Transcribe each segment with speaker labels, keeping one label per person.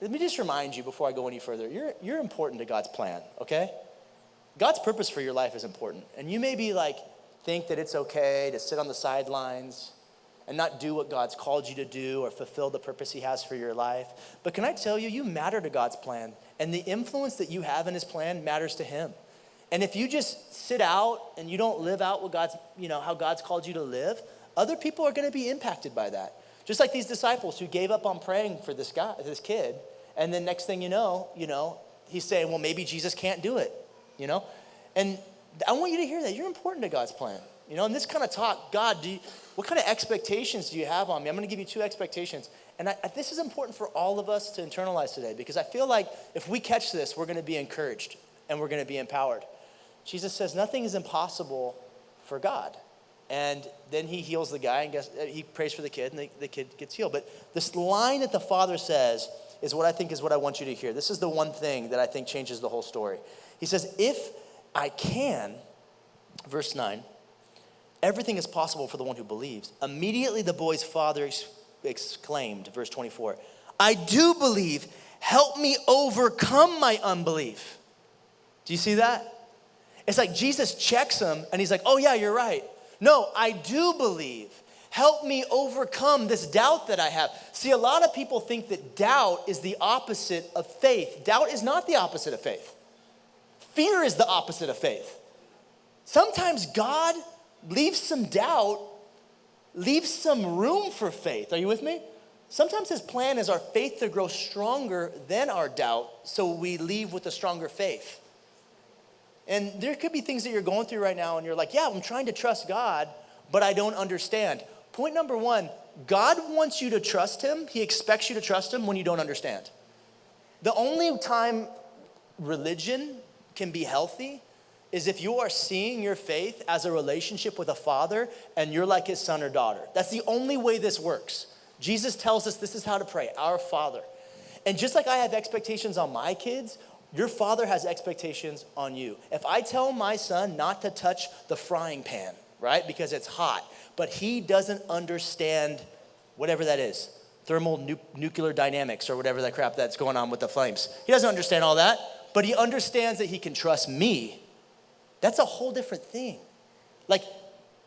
Speaker 1: let me just remind you before I go any further, you're important to God's plan, okay? God's purpose for your life is important. And you may be like, think that it's okay to sit on the sidelines and not do what God's called you to do or fulfill the purpose he has for your life. But can I tell you, you matter to God's plan. And the influence that you have in his plan matters to him. And if you just sit out and you don't live out what God's, how God's called you to live, other people are going to be impacted by that. Just like these disciples who gave up on praying for this kid. And then next thing you know, he's saying, well, maybe Jesus can't do it, And I want you to hear that. You're important to God's plan. In this kind of talk, God, what kind of expectations do you have on me? I'm going to give you 2 expectations. And this is important for all of us to internalize today, because I feel like if we catch this, we're going to be encouraged and we're going to be empowered. Jesus says nothing is impossible for God. And then he heals the guy, and he prays for the kid, and the kid gets healed. But this line that the Father says is what I think is what I want you to hear. This is the one thing that I think changes the whole story. He says, if I can, verse 9, everything is possible for the one who believes. Immediately the boy's father exclaimed, verse 24, I do believe, help me overcome my unbelief. Do you see that? It's like Jesus checks him and he's like, oh yeah, you're right. No, I do believe. Help me overcome this doubt that I have. See, a lot of people think that doubt is the opposite of faith. Doubt is not the opposite of faith. Fear is the opposite of faith. Sometimes God leaves some doubt, leaves some room for faith. Are you with me? Sometimes his plan is our faith to grow stronger than our doubt, so we leave with a stronger faith. And there could be things that you're going through right now, and you're like, yeah, I'm trying to trust God, but I don't understand. Point number 1, God wants you to trust him. He expects you to trust him when you don't understand. The only time religion can be healthy is if you are seeing your faith as a relationship with a father and you're like his son or daughter. That's the only way this works. Jesus tells us this is how to pray, our Father. And just like I have expectations on my kids, your father has expectations on you. If I tell my son not to touch the frying pan, right, because it's hot, but he doesn't understand whatever that is, nuclear dynamics or whatever that crap that's going on with the flames. He doesn't understand all that, but he understands that he can trust me. That's a whole different thing. Like,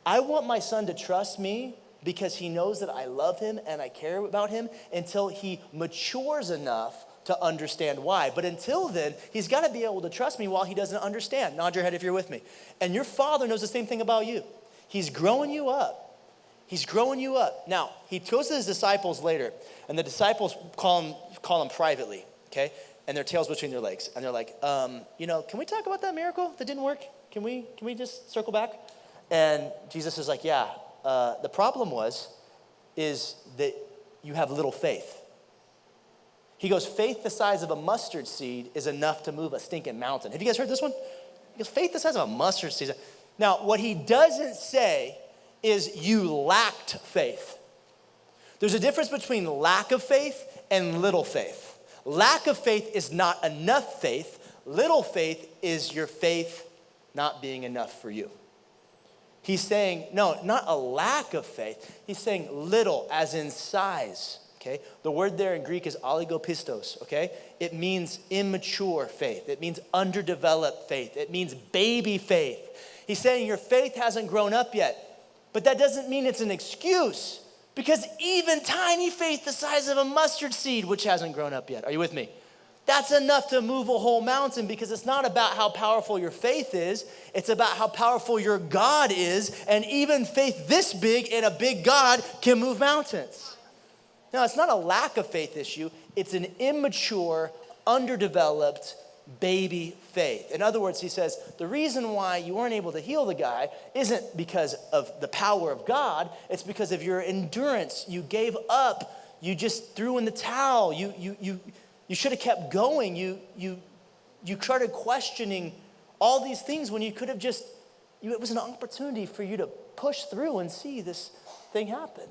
Speaker 1: I want my son to trust me because he knows that I love him and I care about him until he matures enough to understand why. But until then, he's got to be able to trust me while he doesn't understand. Nod your head if you're with me. And your father knows the same thing about you. He's growing you up. He's growing you up. Now, he goes to his disciples later, and the disciples call him privately, okay? And their tails between their legs. And they're like, can we talk about that miracle that didn't work? Can we just circle back? And Jesus is like, yeah, the problem is that you have little faith. He goes, faith the size of a mustard seed is enough to move a stinking mountain. Have you guys heard this one? He goes, faith the size of a mustard seed. Now, what he doesn't say is you lacked faith. There's a difference between lack of faith and little faith. Lack of faith is not enough faith. Little faith is your faith not being enough for you. He's saying, no, not a lack of faith. He's saying little, as in size, okay? The word there in Greek is oligopistos, okay? It means immature faith. It means underdeveloped faith. It means baby faith. He's saying your faith hasn't grown up yet, but that doesn't mean it's an excuse, because even tiny faith the size of a mustard seed, which hasn't grown up yet, are you with me? That's enough to move a whole mountain, because it's not about how powerful your faith is. It's about how powerful your God is. And even faith this big in a big God can move mountains. Now, it's not a lack of faith issue. It's an immature, underdeveloped baby faith. In other words, he says, the reason why you weren't able to heal the guy isn't because of the power of God. It's because of your endurance. You gave up. You just threw in the towel. You should have kept going. You started questioning all these things when you could have it was an opportunity for you to push through and see this thing happen.